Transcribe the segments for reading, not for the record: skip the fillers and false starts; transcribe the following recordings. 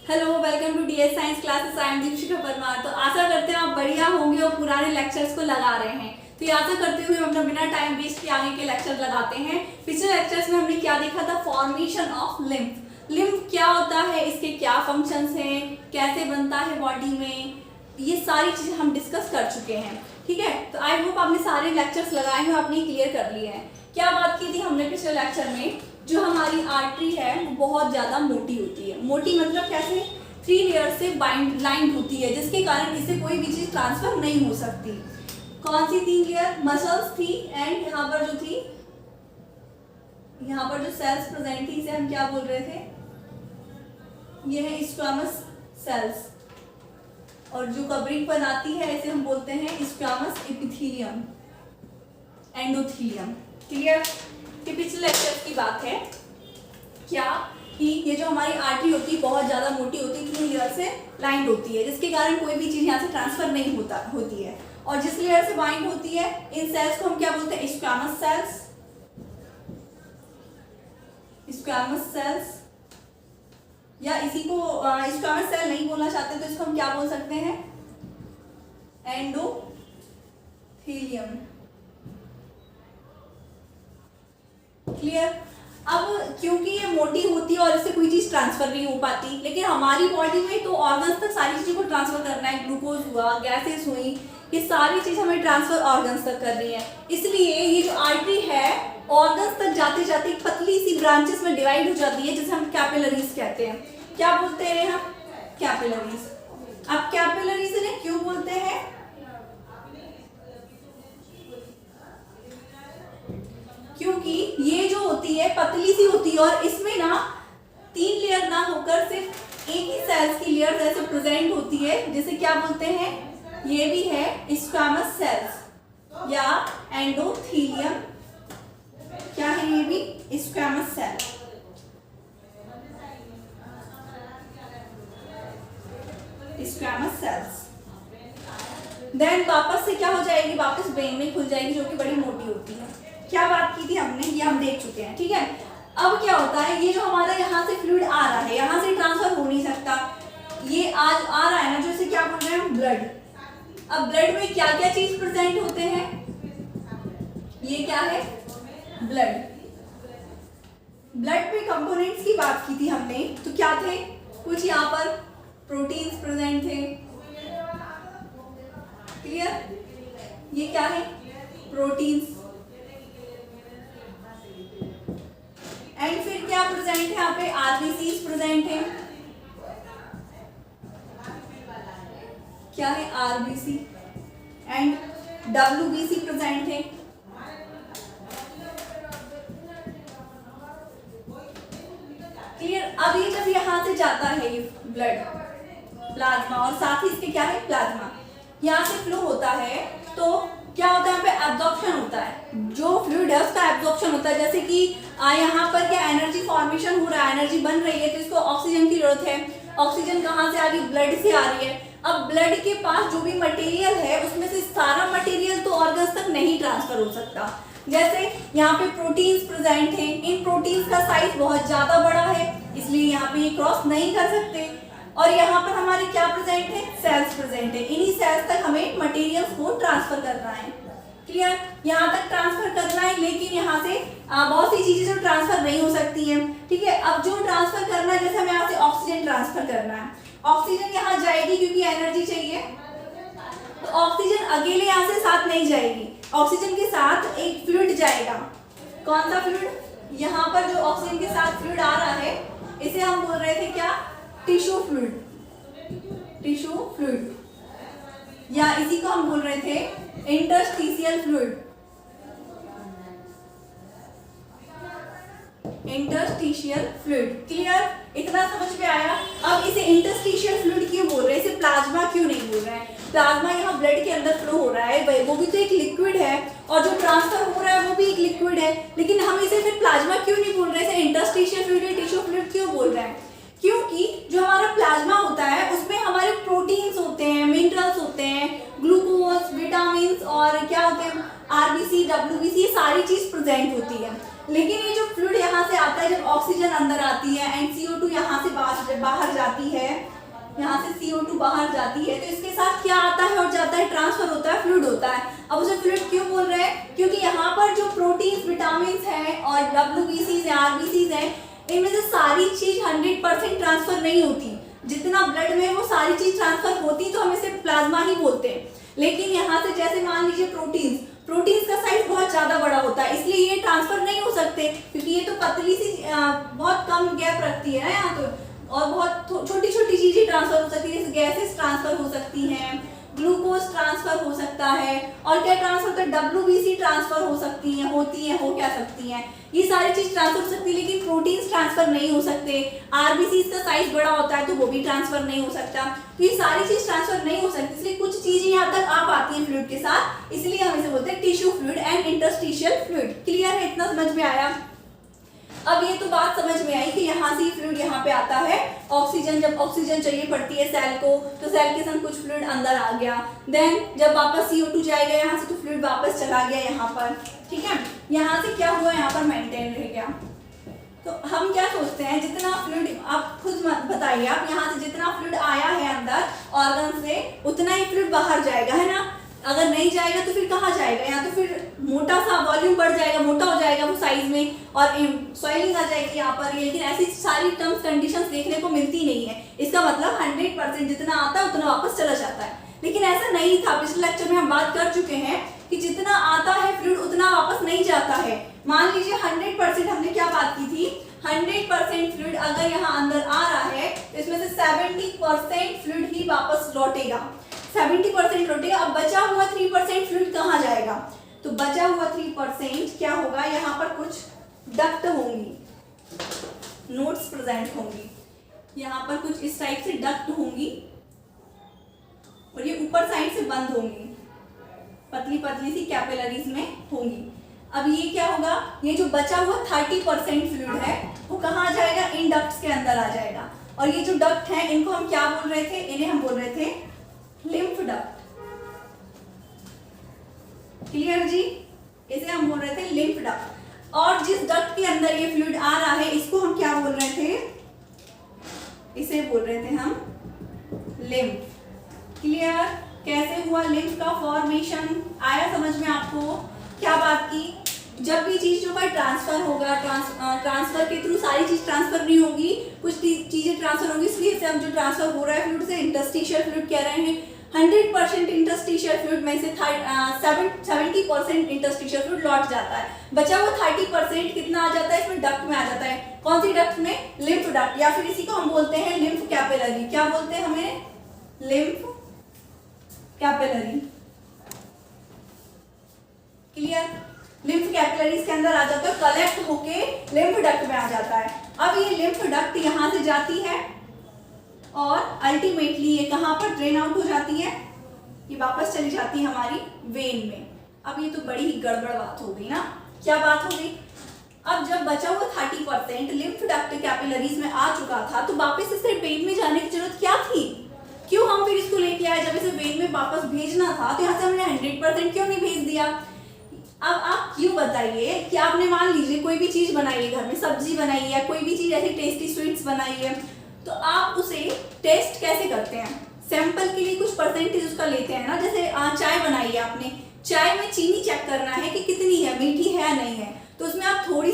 Hello, welcome to DS science classes. I am Deepika Parmar. तो आशा करते हैं आप बढ़िया होंगे और पुराने लेक्चर्स को लगा रहे हैं। तो ये आशा करते हुए हम अपना बिना टाइम वेस्ट किए आगे के लेक्चर लगाते हैं। पिछले लेक्चर्स में हमने क्या देखा था? Formation of lymph. लिम्फ क्या होता है, इसके क्या फंक्शंस हैं, कैसे बनता है बॉडी में, ये सारी चीजें हम डिस्कस कर चुके हैं। ठीक है, तो आई होप आपने सारे लेक्चर्स लगाए हैं, आपने क्लियर कर लिए हैं। क्या बात की थी हमने पिछले लेक्चर में? जो हमारी आर्टरी है वो बहुत ज्यादा मोटी होती है। मोटी मतलब कैसे? 3 लेयर से लाइंड होती है, जिसके कारण इसे कोई भी चीज ट्रांसफर नहीं हो सकती। कौन सी 3 लेयर? मसल्स थी, एंड यहाँ पर जो थी, यहाँ पर जो सेल्स प्रेजेंट थी, इसे हम क्या बोल रहे थे? ये है स्क्वामस सेल्स, और जो कवरिंग बनाती है इसे हम बोलते हैं स्क्वामस एपिथेलियम, एंडोथेलियम। क्लियर? कि पिछले लेक्चर की बात है क्या कि ये जो हमारी आर्टरी होती है बहुत ज्यादा मोटी होती है, 3 लेयर से लाइंड होती है, जिसके कारण कोई भी चीज यहाँ से ट्रांसफर नहीं होती है। और जिस लेयर से बाइंड होती है, इन सेल्स को हम क्या बोलते हैं? Squamous sales. स्क्वामस सेल्स, या इसी को स्क्वामस सेल नहीं बोलना चाहते तो इसको हम क्या बोल सकते हैं? एंडोथेलियम। क्लियर? अब क्योंकि ये मोटी होती है और इससे कोई चीज ट्रांसफर नहीं हो पाती, लेकिन हमारी बॉडी में तो ऑर्गन्स तक सारी चीजों को ट्रांसफर करना है। ग्लूकोज हुआ, गैसेस हुई, ये सारी चीज हमें ट्रांसफर ऑर्गन्स तक करनी है। इसलिए ये जो आर्टरी है ऑर्गन्स तक जाते जाते एक पतली सी ब्रांचेस में डिवाइड हो जाती है, जिसे हम कैपिलरीज कहते हैं। क्या बोलते हैं हम? कैपिलरीज। अब कैपिलरीज इन्हें क्यों बोलते हैं? क्योंकि ये जो होती है पतली सी होती है, और इसमें ना 3 लेयर ना होकर सिर्फ एक ही सेल्स की लेयर ऐसे प्रेजेंट होती है, जिसे क्या बोलते हैं? ये भी है स्क्वामस सेल्स या एंडोथेलियम। क्या है ये भी? Squamous cell. Squamous cells then वापस से क्या हो जाएगी? वापस ब्रेन में खुल जाएगी, जो कि बड़ी मोटी होती है। क्या बात की थी हमने? ये हम देख चुके हैं। ठीक है, अब क्या होता है? ये जो हमारा यहाँ से फ्लूइड आ रहा है, यहाँ से ट्रांसफर हो नहीं सकता। ये आज आ रहा है ना, जो इसे क्या बोल रहे हैं? ब्लड। अब ब्लड में क्या क्या चीज प्रेजेंट होते हैं? ये क्या है? ब्लड। ब्लड में कंपोनेंट्स की बात की थी हमने, तो क्या थे? कुछ यहाँ पर प्रोटीन्स प्रेजेंट थे। क्लियर? ये क्या है? प्रोटीन्स। एंड फिर क्या प्रेजेंट है यहाँ पे? आरबीसीज प्रेजेंट है। क्या है? आरबीसी। एंड डब्ल्यूबीसी प्रेजेंट है। क्लियर? अब ये जब यहाँ से जाता है ये ब्लड, प्लाज्मा, और साथ ही इसके क्या है? प्लाज्मा यहाँ से फ्लो होता है, तो क्या होता है? यहाँ पे एब्जॉर्प्शन होता है। जो फ्लूइड है उसका एब्जॉर्प्शन होता है। जैसे कि यहाँ पर क्या एनर्जी फॉर्मेशन हो रहा है, एनर्जी बन रही है, तो इसको ऑक्सीजन की जरूरत है। ऑक्सीजन कहाँ से आ रही है? ब्लड से आ रही है। अब ब्लड के पास जो भी मटेरियल है, उसमें से सारा मटेरियल तो ऑर्गन्स तक नहीं ट्रांसफर हो सकता। जैसे यहाँ पे प्रोटीन्स प्रेजेंट हैं, इन प्रोटीन्स का साइज बहुत ज्यादा बड़ा है, इसलिए यहाँ पे ये क्रॉस नहीं कर सकते। और यहाँ पर हमारे क्या प्रेजेंट है? सेल्स प्रेजेंट है। इन्हीं सेल्स तक हमें मटेरियल्स को ट्रांसफर करना है। क्लियर? यहाँ तक ट्रांसफर करना है, लेकिन यहाँ से बहुत सी चीजें जो ट्रांसफर नहीं हो सकती हैं। ठीक है, अब जो ट्रांसफर करना है, जैसे हमें यहाँ से ऑक्सीजन ट्रांसफर करना है, ऑक्सीजन यहाँ जाएगी क्योंकि एनर्जी चाहिए, तो ऑक्सीजन अकेले यहाँ से साथ नहीं जाएगी। ऑक्सीजन के साथ एक फ्लूइड जाएगा। कौन सा फ्लूइड? यहाँ पर जो ऑक्सीजन के साथ फ्लूइड आ रहा है, इसे हम बोल रहे थे क्या? Tissue fluid. टिश्यू फ्लूइड, या इसी को हम बोल रहे थे interstitial fluid. Interstitial fluid. Clear? इतना समझ में आया? अब इसे इंटरस्टिशियल फ्लूइड क्यों बोल रहे हैं? इसे प्लाज्मा क्यों नहीं बोल रहे हैं? प्लाज्मा यहाँ ब्लड के अंदर फ्लो हो रहा है, वो भी तो एक लिक्विड है, और जो ट्रांसफर हो रहा है वो भी एक लिक्विड है, लेकिन हम इसे फिर प्लाज्मा क्यों नहीं बोल रहे हैं? इसे इंटरस्टिशियल फ्लूइड या टिश्यू फ्लूइड क्यों बोल रहे हैं? क्योंकि जो हमारा प्लाज्मा होता है उसमें हमारे प्रोटीन्स होते हैं, मिनरल्स होते हैं, ग्लूकोज, विटामिन, और क्या होते हैं? आरबीसी, डब्ल्यूबीसी, ये सारी चीज प्रेजेंट होती है। लेकिन ये जो फ्लूइड यहाँ से आता है, जब ऑक्सीजन अंदर आती है एंड CO2 यहाँ से बाहर जाती है, यहाँ से CO2 बाहर जाती है, तो इसके साथ क्या आता है और जाता है, ट्रांसफर होता है, फ्लूइड होता है। अब उसे फ्लूइड क्यों बोल रहे हैं? क्योंकि यहाँ पर जो प्रोटीन्स, विटामिन हैं और WBCs हैं, RBCs हैं, इनमें से सारी चीज 100% ट्रांसफर नहीं होती। जितना ब्लड में वो सारी चीज ट्रांसफर होती तो हम इसे प्लाज्मा ही बोलते हैं। लेकिन यहाँ से जैसे मान लीजिए प्रोटीन्स का साइज बहुत ज्यादा बड़ा होता है, इसलिए ये ट्रांसफर नहीं हो सकते, क्योंकि ये तो पतली सी बहुत कम गैप रखती है ना यहाँ तो, और बहुत छोटी छोटी चीजें ट्रांसफर हो सकती है, गैसेस ट्रांसफर हो सकती हैं, ग्लूकोज ट्रांसफर हो सकता है, और क्या ट्रांसफर होता है, WBC ट्रांसफर हो सकती हैं, हो क्या सकती हैं, ये सारी चीज ट्रांसफर हो सकती है, लेकिन प्रोटीन्स ट्रांसफर नहीं हो सकते। RBCs का साइज बड़ा होता है तो वो भी ट्रांसफर नहीं हो सकता, तो ये सारी चीज ट्रांसफर नहीं हो सकती, इसलिए कुछ चीजें यहाँ तक आ पाती हैं फ्लूइड के साथ, इसलिए हम इसे बोलते हैं tissue fluid and interstitial fluid. Clear है? इतना समझ में आया? अब ये तो बात समझ में आई कि यहाँ से फ्लूइड यहाँ पे आता है, ऑक्सीजन, जब ऑक्सीजन चाहिए पड़ती है सेल को, तो सेल के संग कुछ फ्लूइड अंदर आ गया, देन जब वापस CO2 जाएगा यहाँ से तो फ्लूइड वापस चला गया यहाँ पर, ठीक है। यहाँ से क्या हुआ, यहाँ पर मेंटेन रह गया। तो हम क्या सोचते हैं, जितना फ्लूइड, आप खुद बताइए, आप यहाँ से जितना फ्लूइड आया है अंदर ऑर्गन से, उतना ही फ्लूइड बाहर जाएगा, है ना। अगर नहीं जाएगा तो फिर कहाँ जाएगा, या तो फिर मोटा सा वॉल्यूम बढ़ जाएगा, मोटा हो जाएगा वो साइज में, और सॉइलिंग आ जाएगी यहाँ पर। लेकिन ऐसी सारी टर्म्स कंडीशंस देखने को मिलती नहीं है। इसका मतलब 100% जितना आता है उतना वापस चला जाता है, लेकिन ऐसा नहीं था। पिछले लेक्चर में हम बात कर चुके हैं कि जितना आता है फ्लूइड उतना वापस नहीं जाता है। मान लीजिए 100%, हमने क्या बात की थी, 100% फ्लूइड अगर यहाँ अंदर आ रहा है तो इसमें से 70% फ्लूइड ही वापस लौटेगा, 70% लौटेगा। अब बचा हुआ 3% फ्लूइड कहाँ जाएगा, तो बचा हुआ 3% क्या होगा, यहाँ पर कुछ डक्ट होंगी, नोड्स प्रेजेंट होंगी, यहाँ पर कुछ इस टाइप से डक्ट होंगी, और ये ऊपर साइड से बंद होंगी, पतली पतली सी कैपिलरीज में होंगी। अब ये क्या होगा, ये जो बचा हुआ 30% फ्लूइड है वो कहाँ जाएगा, इन डक्ट्स के अंदर आ जाएगा। और ये जो डक्ट है इनको हम क्या बोल रहे थे, इन्हें हम बोल रहे थे लिम्फ डक्ट। क्लियर जी? इसे हम बोल रहे थे लिम्फ डक्ट। और जिस डक्ट के अंदर ये फ्लूइड आ रहा है इसको हम क्या बोल रहे थे, इसे बोल रहे थे हम लिम्फ। क्लियर? कैसे हुआ लिम्फ का फॉर्मेशन, आया समझ में आपको? क्या बात की, जब भी चीज जो है ट्रांसफर होगा, ट्रांसफर के थ्रू सारी चीज ट्रांसफर नहीं होगी, कुछ चीजें ट्रांसफर होंगी, इसलिए इसे हम जो ट्रांसफर हो रहा है फ्लूइड से इंटरस्टिशियल फ्लूइड कह रहे हैं। 100% इंटरस्टिशियल फ्लूइड में से 70% इंटरस्टिशियल फ्लूइड लौट जाता है, बचा हुआ 30% कितना आ जाता है, इसमें डक्ट में आ जाता है। कौन सी डक्ट में, लिम्फ डक्ट, या फिर इसी को हम बोलते हैं लिम्फ कैपिलरी। क्या बोलते हैं हमें, lymph capillary. Clear? Lymph capillaries के अंदर आ जाता है, कलेक्ट होके लिम्फ डक्ट में आ जाता है। अब ये लिम्फ डक्ट यहाँ से जाती है और अल्टीमेटली ये कहाँ पर ड्रेन आउट हो जाती है, ये वापस चली जाती है हमारी वेन में। अब ये तो बड़ी ही गड़बड़ बात हो गई ना। क्या बात हो गई, अब जब बचा हुआ 30% लिम्फ डक्ट कैपिलरीज में आ चुका था तो वापस इसे वेन में जाने की जरूरत क्या थी, क्यों हम फिर इसको लेके आए, जब इसे वेन में वापस भेजना था तो यहाँ से हमने 100% क्यों नहीं भेज दिया। अब आप क्यों बताइए कि आपने मान लीजिए कोई भी चीज बनाई है, घर में सब्जी बनाई है, कोई भी चीज ऐसी टेस्टी स्वीट्स बनाई है, तो आप उसे टेस्ट कैसे करते हैं, सैंपल के लिए कुछ परसेंटेज उसका लेते हैं ना। जैसे चाय बनाई है आपने, चाय में चीनी चेक करना है कि कितनी है, मीठी है नहीं है, तो उसमें आप थोड़ी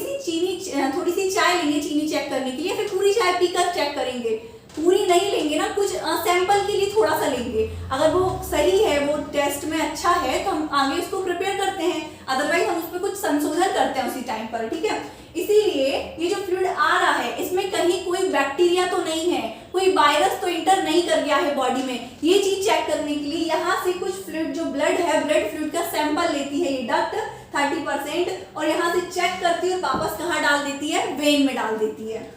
सी चाय लेंगे चीनी चेक करने के लिए, फिर पूरी चाय पीकर चेक करेंगे। पूरी नहीं लेंगे ना, कुछ सैंपल के लिए थोड़ा सा लेंगे, अगर वो सही है, वो टेस्ट में अच्छा है तो हम आगे उसको प्रिपेयर करते हैं, अदरवाइज हम उस पर कुछ संशोधन करते हैं उसी टाइम पर, ठीक है। इसीलिए ये जो फ्लूइड आ रहा है इसमें कहीं कोई बैक्टीरिया तो नहीं है, कोई वायरस तो इंटर नहीं कर गया है बॉडी में, ये चीज चेक करने के लिए यहाँ से कुछ फ्लूइड, जो ब्लड है, ब्लड फ्लूइड का सैंपल लेती है ये डक्ट 30%, और यहाँ से चेक करती है और वापस कहाँ डाल देती है, वेन में डाल देती है।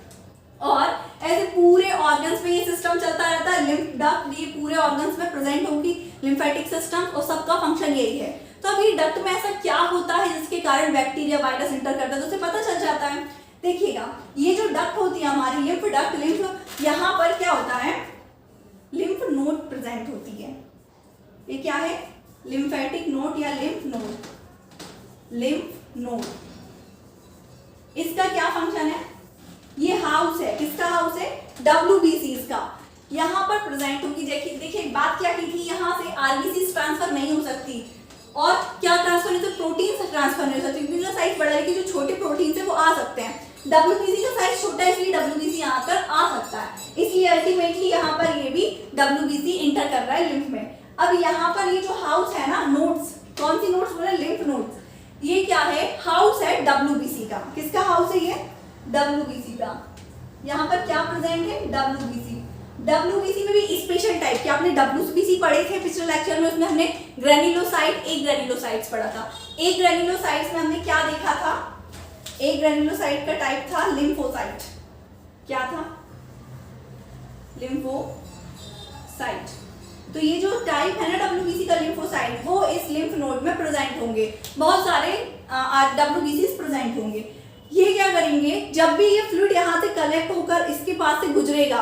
और ऐसे पूरे ऑर्गन्स में ये सिस्टम चलता रहता है। लिम्फ डक्ट ये पूरे ऑर्गन्स में प्रेजेंट होगी, लिम्फेटिक सिस्टम, और सबका फंक्शन यही है। तो अब ये डक्ट में ऐसा क्या होता है जिसके कारण बैक्टीरिया वायरस इंटर करता है, तो उसे पता चल जाता है। देखिएगा, ये जो डक्ट होती है हमारी लिम्फ डक्ट, लिम्फ, यहाँ पर क्या होता है, लिम्फ नोड प्रेजेंट होती है। ये क्या है, लिम्फेटिक नोड या लिम्फ नोड, लिम्फ नोड। इसका क्या फंक्शन है? ये हाउस है, किसका हाउस है? WBCs का। यहाँ पर प्रेजेंट होगी। देखिए देखिए बात क्या की थी, यहाँ से RBCs ट्रांसफर नहीं हो सकती, और क्या ट्रांसफर नहीं, तो प्रोटीन से ट्रांसफर नहीं हो सकती, क्योंकि उनका साइज बड़ा है, लेकिन जो छोटे प्रोटीन है वो आ सकते हैं। WBC का साइज छोटा है, इसलिए WBC यहाँ पर आ सकता है, इसलिए अल्टीमेटली यहाँ पर ये भी WBC इंटर कर रहा है लिम्फ में। अब यहाँ पर ये जो हाउस है ना, नोड्स, कौन सी नोड्स बोले? Lymph nodes. ये क्या है? हाउस है WBC का। किसका हाउस है ये? WBC का। यहाँ पर क्या प्रेजेंट है? WBC। WBC में भी स्पेशल टाइप के, आपने WBC पढ़े थे पिछले लेक्चर में, उसमें हमने ग्रेन्युलोसाइट, एक ग्रेन्युलोसाइट्स पढ़ा था। एक ग्रेन्युलोसाइट्स में हमने क्या देखा था? एक ग्रेन्युलोसाइट का टाइप था लिम्फोसाइट। क्या था? लिम्फोसाइट। तो ये जो टाइप है ना WBC का लिम्फोसाइट, वो इस लिम्फ नोड में प्रेजेंट होंगे, बहुत सारे WBCs प्रेजेंट होंगे। ये क्या करेंगे? जब भी ये फ्लूइड यहाँ से कलेक्ट होकर इसके पास से गुजरेगा,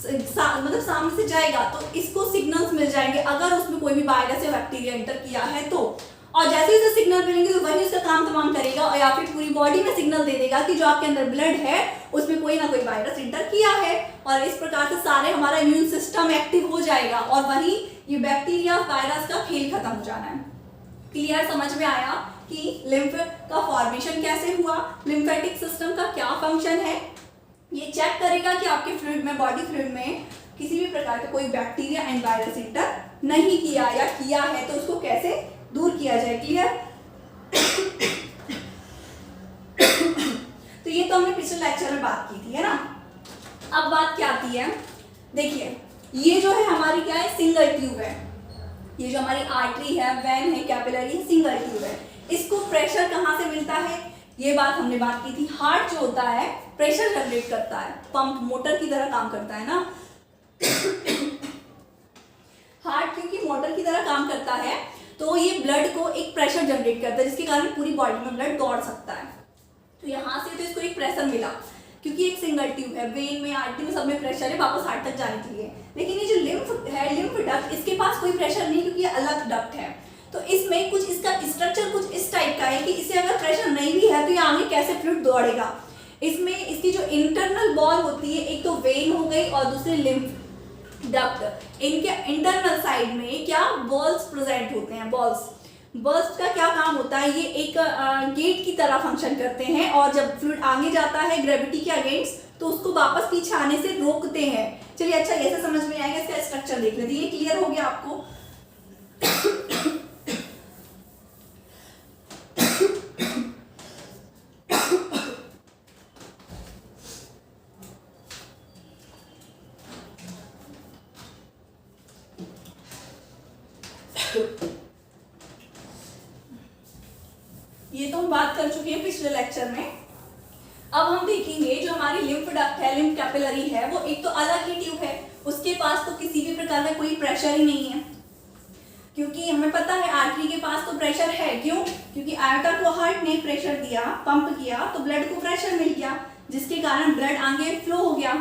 मतलब सामने से जाएगा, तो इसको सिग्नल्स मिल जाएंगे अगर उसमें कोई भी वायरस या बैक्टीरिया एंटर किया है तो। और जैसे ही उसे सिग्नल मिलेंगे तो वही उसका काम तमाम करेगा, और या फिर पूरी बॉडी में सिग्नल दे देगा कि जो आपके अंदर ब्लड है उसमें कोई ना कोई वायरस एंटर किया है, और इस प्रकार से सारे हमारा इम्यून सिस्टम एक्टिव हो जाएगा, और वही ये बैक्टीरिया वायरस का खेल खत्म हो जाना है। क्लियर? समझ में आया कि लिम्फ का फॉर्मेशन कैसे हुआ, लिम्फेटिक सिस्टम का क्या फंक्शन है। ये चेक करेगा कि आपके फ्लूइड में, बॉडी फ्लूइड में किसी भी प्रकार का कोई बैक्टीरिया एंड वायरस एंटर नहीं किया, या किया है तो उसको कैसे दूर किया जाए। क्लियर? तो ये तो हमने पिछले लेक्चर में बात की थी, है ना। अब बात क्या आती है? देखिए ये जो है हमारी क्या है? सिंगल ट्यूब है। ये जो हमारी आर्टरी है, वेन है, कैपिलरी है, सिंगल ट्यूब है। इसको प्रेशर कहाँ से मिलता है? ये बात हमने बात की थी। हार्ट जो होता है प्रेशर जनरेट करता है, पंप, मोटर की तरह काम करता है ना। हार्ट क्योंकि मोटर की तरह काम करता है, तो ये ब्लड को एक प्रेशर जनरेट करता है, जिसके कारण पूरी बॉडी में ब्लड दौड़ सकता है। तो यहाँ से तो इसको एक प्रेशर मिला, क्योंकि एक सिंगल ट्यूब है, वेन में, आर्टरी में, सब में प्रेशर है वापस हार्ट तक जाने के लिए। लेकिन ये जो लिम्फ है, लिम्फ डक्ट, इसके पास कोई प्रेशर नहीं, क्योंकि ये अलग डक्ट है। तो इसमें कुछ इसका स्ट्रक्चर कुछ इस टाइप का है कि इसे अगर प्रेशर नहीं भी है तो ये आगे कैसे फ्लूइड दौड़ेगा। इसमें इसकी जो इंटरनल बॉल होती है, एक तो वेन हो गई और दूसरी लिम्फ डक्ट, इनके इंटरनल साइड में क्या बॉल्स प्रेजेंट होते हैं। बॉल्स का क्या काम होता है? ये एक गेट की तरह फंक्शन करते हैं, और जब फ्लूइड आगे जाता है ग्रेविटी के अगेंस्ट तो उसको वापस पीछे आने से रोकते हैं। चलिए अच्छा, ऐसे समझ में आएगा, इसका स्ट्रक्चर देख लेते हैं। ये क्लियर हो गया आपको? ये तो हम बात कर चुके हैं पिछले लेक्चर में। अब हम देखेंगे जो हमारी लिम्फ डक्ट है, लिम्फ कैपिलरी है, वो एक तो अलग ही ट्यूब है, उसके पास तो किसी भी प्रकार का कोई प्रेशर ही नहीं है, क्योंकि हमें पता है आर्टरी के पास तो प्रेशर है। क्यों? क्योंकि आर्टा को हार्ट ने प्रेशर दिया, पंप किया, तो ब्लड को प्रेशर मिल गया, जिसके कारण ब्लड आगे फ्लो हो गया।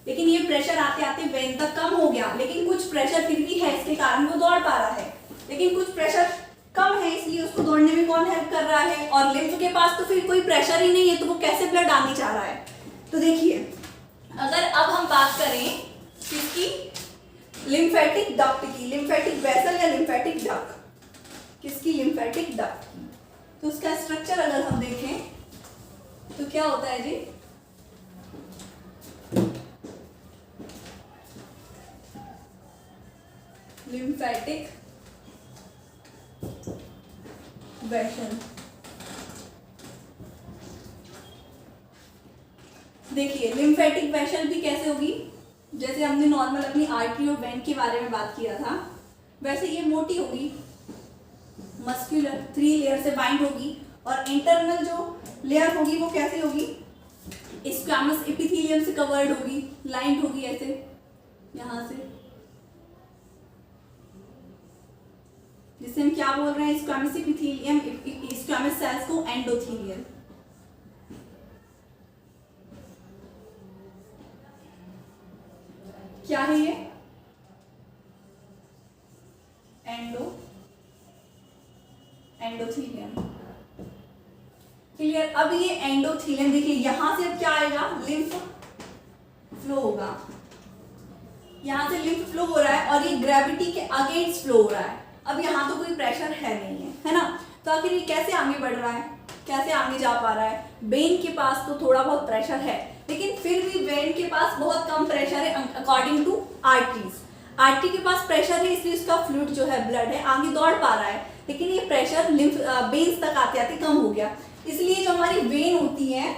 लेकिन ये प्रेशर आते आते वेन तक कम हो गया, लेकिन कुछ प्रेशर फिर भी है, इसके कारण वो दौड़ पा रहा है। लेकिन कुछ प्रेशर कम है, इसलिए उसको दौड़ने में कौन हेल्प कर रहा है? और लिम्फ के पास तो फिर कोई प्रेशर ही नहीं है, तो वो कैसे ब्लड आने जा रहा है? तो देखिए, अगर अब हम बात करें किसकी? लिम्फेटिक डक्ट की, लिम्फेटिक वेसल या लिम्फेटिक डक्ट, किसकी? लिम्फेटिक डक्ट की। तो उसका स्ट्रक्चर अगर हम देखें तो क्या होता है जी? Lymphatic vessel. देखिए लिम्फेटिक वेसल भी कैसे होगी? जैसे हमने नॉर्मल अपनी आर्टरी और वेन के बारे में बात किया था, वैसे ये मोटी होगी, मस्कुलर 3 लेयर से बाइंड होगी, और इंटरनल जो लेयर होगी वो कैसे होगी? स्क्वैमस एपिथेलियम से कवर्ड होगी, लाइंड होगी ऐसे यहाँ से, जिसे हम क्या बोल रहे हैं? स्क्वैमस एपिथेलियम, स्क्वैमस सेल्स को एंडोथेलियल। क्या है ये? एंडोथेलियम। क्लियर। अब ये एंडोथेलियम देखिए, यहां से अब क्या आएगा, लिम्फ फ्लो होगा, यहाँ से लिम्फ फ्लो हो रहा है और ये ग्रेविटी के अगेंस्ट फ्लो हो रहा है। अब यहाँ तो कोई प्रेशर है नहीं है ना, तो आखिर ये कैसे आगे बढ़ रहा है, कैसे आगे जा पा रहा है। वेन के पास तो थोड़ा बहुत प्रेशर है, लेकिन फिर भी वेन के पास बहुत कम प्रेशर है अकॉर्डिंग टू आर्टरीज। आर्टरी के पास प्रेशर है, इसलिए उसका फ्लूइड जो है, ब्लड है, आगे दौड़ पा रहा है, लेकिन ये प्रेशर लिम्फ वेन्स तक आते आते कम हो गया। इसलिए जो हमारी वेन होती है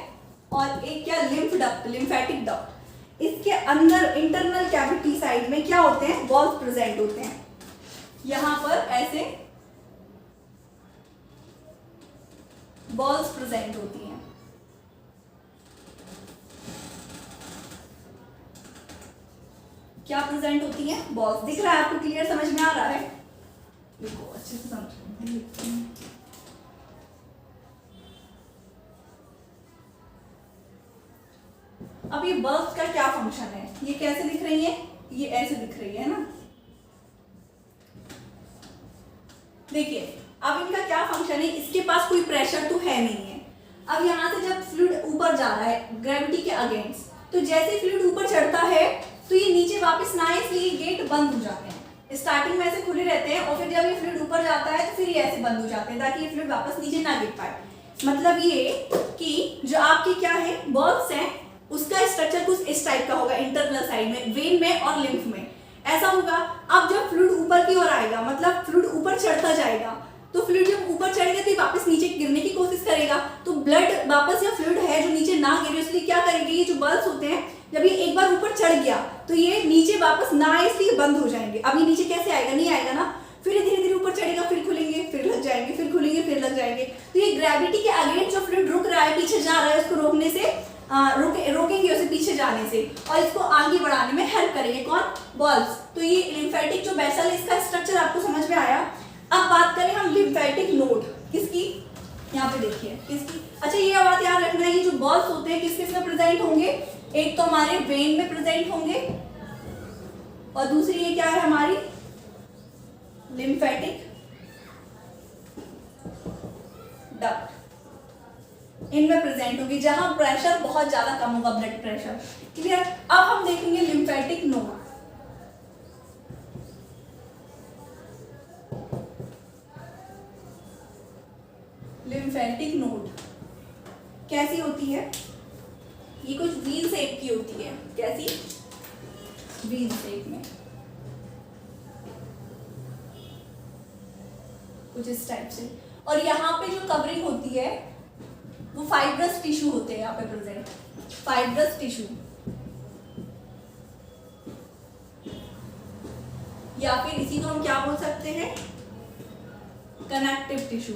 और एक क्या लिम्फ डक्ट, लिम्फेटिक डक्ट, इसके अंदर इंटरनल कैविटी साइड में क्या होते हैं, बॉल्स प्रेजेंट होते हैं। यहां पर ऐसे बॉल्स प्रेजेंट होती हैं। क्या प्रेजेंट होती हैं, बॉल्स। दिख रहा है आपको, क्लियर समझ में आ रहा है, देखो अच्छे से समझ। अब ये बल्ब का क्या फंक्शन है, ये कैसे दिख रही है, ये ऐसे दिख रही है ना। देखिए अब इनका क्या फंक्शन है, इसके पास कोई प्रेशर तो है नहीं है। अब यहाँ से जब फ्लूइड ऊपर जा रहा है ग्रेविटी के अगेंस्ट, तो जैसे फ्लूइड ऊपर चढ़ता है तो ये नीचे वापस ना आए, इसलिए गेट बंद हो जाते हैं। स्टार्टिंग में ऐसे खुले रहते हैं और फिर जब ये फ्लूइड ऊपर जाता है तो फिर ये ऐसे बंद हो जाते हैं, ताकि ये फ्लूइड वापस नीचे ना गिर पाए। मतलब ये कि जो आपकी क्या है, बॉल्स हैं, उसका स्ट्रक्चर कुछ इस टाइप का होगा, इंटरनल साइड में, वेन में और लिम्फ में ऐसा होगा। अब जब फ्लूइड ऊपर की ओर आएगा, मतलब फ्लूइड ऊपर चढ़ता जाएगा, तो फ्लूइड जब ऊपर चढ़ेगा तो वापस नीचे गिरने की कोशिश करेगा, तो ब्लड वापस या फ्लूइड है जो नीचे ना गिरे, इसलिए क्या करेंगे, ये जो बल्स होते हैं, जब ये एक बार ऊपर चढ़ गया तो ये नीचे वापस ना आए, इसलिए बंद हो जाएंगे। अब ये नीचे कैसे आएगा, नहीं आएगा ना, फिर धीरे धीरे ऊपर चढ़ेगा, फिर खुलेंगे, फिर लग जाएंगे, फिर खुलेंगे, फिर लग जाएंगे। तो ये ग्रेविटी के अगेंस्ट जो फ्लूइड रुक रहा है, पीछे जा रहा है, उसको रोकने से रोकेंगे उसे पीछे जाने से, और इसको आगे बढ़ाने में हेल्प करेंगे कौन, बॉल्स। तो ये लिम्फेटिक जो वेसल है, इसका स्ट्रक्चर आपको समझ में आया। अब बात करें हम लिम्फेटिक नोड किसकी, यहाँ पे देखिए किसकी। अच्छा ये बात याद रखना है, ये जो बॉल्स होते हैं किस किस में प्रेजेंट होंगे, एक तो हमारे वेन में प्रेजेंट होंगे और दूसरी ये क्या है हमारी लिम्फेटिक डक्ट, इनमें प्रेजेंट होगी, जहां प्रेशर बहुत ज्यादा कम होगा, ब्लड प्रेशर। क्लियर। अब हम देखेंगे लिम्फेटिक नोड। लिम्फेटिक नोड कैसी होती है, ये कुछ व्हील शेप की होती है। कैसी, व्हील शेप में, कुछ इस टाइप से। और यहाँ पे जो कवरिंग होती है वो फाइब्रस टिश्यू होते हैं यहाँ पे प्रेजेंट, फाइब्रस टिश्यू, या फिर इसी को हम क्या बोल सकते हैं, कनेक्टिव टिश्यू।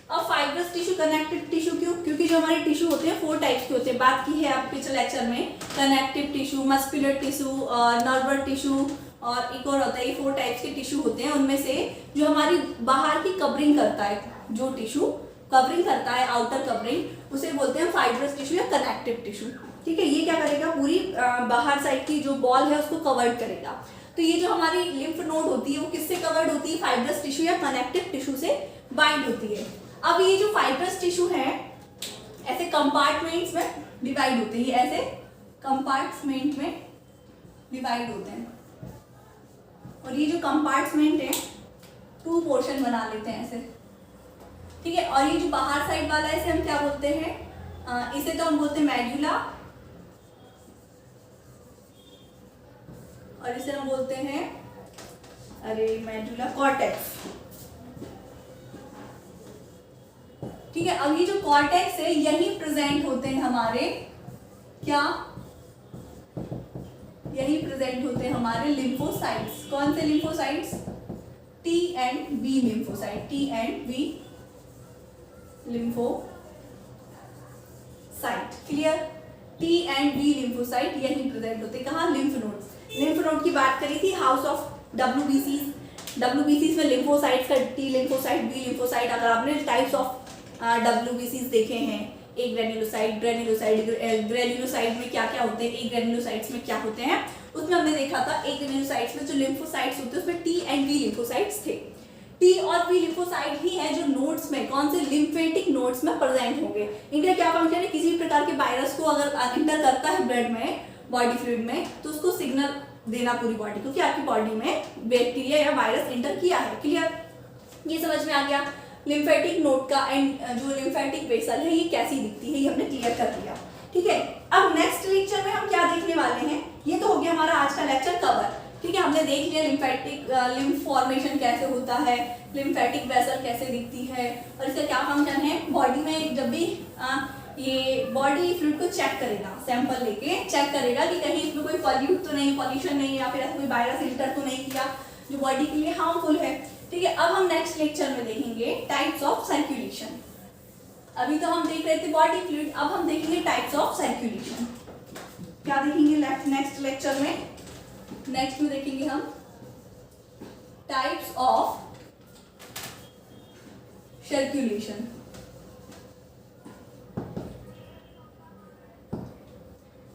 अब फाइब्रस टिश्यू, कनेक्टिव टिश्यू क्यों, क्योंकि जो हमारे टिश्यू होते हैं 4 टाइप्स के होते हैं, बात की है आप पिछले लेक्चर में, connective tissue, muscular tissue, nervous tissue, और एक और होता है, ये 4 टाइप्स के टिश्यू होते हैं। उनमें से जो हमारी बाहर की कवरिंग करता है, जो टिश्यू कवरिंग करता है, आउटर कवरिंग, उसे बोलते हैं फाइब्रस टिश्यू या कनेक्टिव टिश्यू। ठीक है, ये क्या करेगा, पूरी बाहर साइड की जो बॉल है उसको कवर्ड करेगा। तो ये जो हमारी लिम्फ नोड होती है वो किससे कवर्ड होती है, फाइब्रस टिश्यू या कनेक्टिव टिश्यू से बाइंड होती है। अब ये जो फाइब्रस टिश्यू है ऐसे कंपार्टमेंट्स में डिवाइड होते हैं, ऐसे कंपार्टमेंट में डिवाइड होते हैं, और ये जो कंपार्टमेंट है 2 पोर्शन बना लेते हैं ऐसे। ठीक है, और ये जो बाहर साइड वाला है इसे हम क्या बोलते हैं, इसे तो हम बोलते हैं मेडुला, और इसे हम बोलते हैं, अरे मेडुला कॉर्टेक्स। ठीक है, अब ये जो कॉर्टेक्स है यही प्रेजेंट होते हैं हमारे क्या, यही प्रेजेंट होते हैं हमारे लिम्फोसाइट्स। कौन से lymphocytes, T and B lymphocyte, T and B lymphocyte. Clear, T and B lymphocyte यही प्रेजेंट होते हैं कहाँ, लिम्फ नोड्स। लिम्फ नोड की बात करी थी, हाउस ऑफ WBCs में लिम्फोसाइट्स का T लिम्फोसाइट, B लिम्फोसाइट। अगर आपने टाइप्स ऑफ WBCs देखे हैं, एक ग्रेन्युलोसाइट, ग्रेन्युलोसाइट में क्या क्या होते हैं, एक ग्रेन्युलोसाइट्स में क्या होते हैं, उसमें हमने देखा था एक ग्रेन्युलोसाइट्स में जो लिम्फोसाइट्स होते हैं उसमें T and B लिम्फोसाइट्स थे। टी और पी लिम्फोसाइट ही है जो नोड्स में, कौन से लिम्फेटिक नोड्स में प्रेजेंट होंगे। इनका क्या फंक्शन है, किसी भी प्रकार के वायरस को अगर एंटर करता है ब्लड में, बॉडी फ्लूइड में, तो उसको सिग्नल देना पूरी बॉडी को कि आपकी बॉडी में बैक्टीरिया या वायरस एंटर किया है। क्लियर, ये समझ में आ गया। लिम्फेटिक नोड का एंड जो लिम्फेटिक वेसल है ये कैसी दिखती है, ये हमने क्लियर कर दिया। ठीक है, अब नेक्स्ट लेक्चर में हम क्या देखने वाले हैं, ये तो हो गया हमारा आज का लेक्चर कवर। ठीक है, हमने देख लिया लिम्फेटिक लिम्फ फॉर्मेशन कैसे होता है, लिम्फेटिक वेसल कैसे दिखती है, और इसका क्या फंक्शन है। बॉडी में जब भी ये बॉडी फ्लूइड को चेक करेगा, सैंपल लेके चेक करेगा कि कहीं इसमें कोई पॉल्यूट तो नहीं, पॉल्यूशन नहीं, या फिर ऐसा कोई वायरस एंटर तो नहीं किया जो बॉडी के लिए हार्मफुल है। ठीक है, अब हम नेक्स्ट लेक्चर में देखेंगे टाइप्स ऑफ सर्कुलेशन। अभी तो हम देख रहे थे बॉडी फ्लूइड, अब हम देखेंगे टाइप्स ऑफ सर्कुलेशन। क्या देखेंगे नेक्स्ट लेक्चर में, नेक्स्ट में देखेंगे हम टाइप्स ऑफ सर्कुलेशन।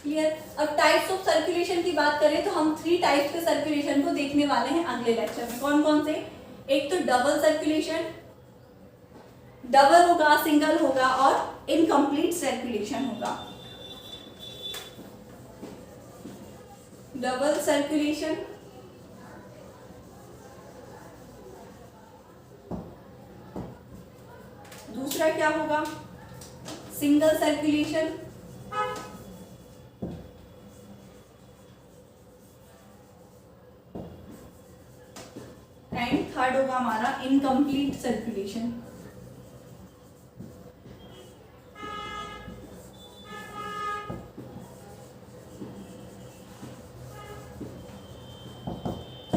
क्लियर, अब टाइप्स ऑफ सर्कुलेशन की बात करें तो हम 3 टाइप्स के सर्कुलेशन को देखने वाले हैं अगले लेक्चर में। कौन कौन से, एक तो डबल सर्कुलेशन, डबल होगा, सिंगल होगा, और इनकम्प्लीट सर्कुलेशन होगा। डबल सर्कुलेशन, दूसरा क्या होगा, सिंगल सर्कुलेशन, एंड थर्ड होगा हमारा इनकम्प्लीट सर्कुलेशन।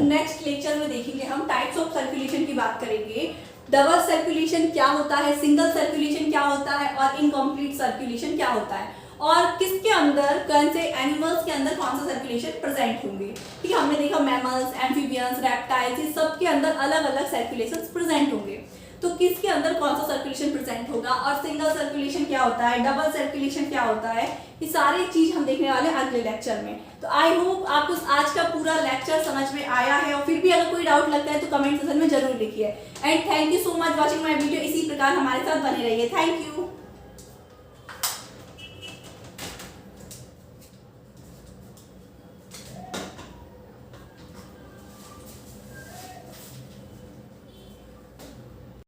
नेक्स्ट लेक्चर में देखेंगे हम टाइप्स ऑफ सर्कुलेशन की बात करेंगे। डबल सर्कुलेशन क्या होता है, सिंगल सर्कुलेशन क्या होता है, और इनकम्प्लीट सर्कुलेशन क्या होता है, और किसके अंदर, कौन से एनिमल्स के अंदर कौन सा सर्कुलेशन प्रेजेंट होंगे। ठीक है, हमने देखा मैमल्स, एम्फीबियंस, रेप्टाइल्स, ये सब के अंदर अलग अलग सर्कुलेशन प्रेजेंट होंगे। तो किसके अंदर कौन सा सर्कुलेशन प्रेजेंट होगा, और सिंगल सर्कुलेशन क्या होता है, डबल सर्कुलेशन क्या होता है, ये सारी चीज हम देखने वाले हैं अगले लेक्चर में। तो आई होप आपको आज का पूरा लेक्चर समझ में आया है, और फिर भी अगर कोई डाउट लगता है तो कमेंट सेक्शन में जरूर लिखिए। And thank you so much watching my video. इसी प्रकार हमारे साथ बने रहिए। Thank you.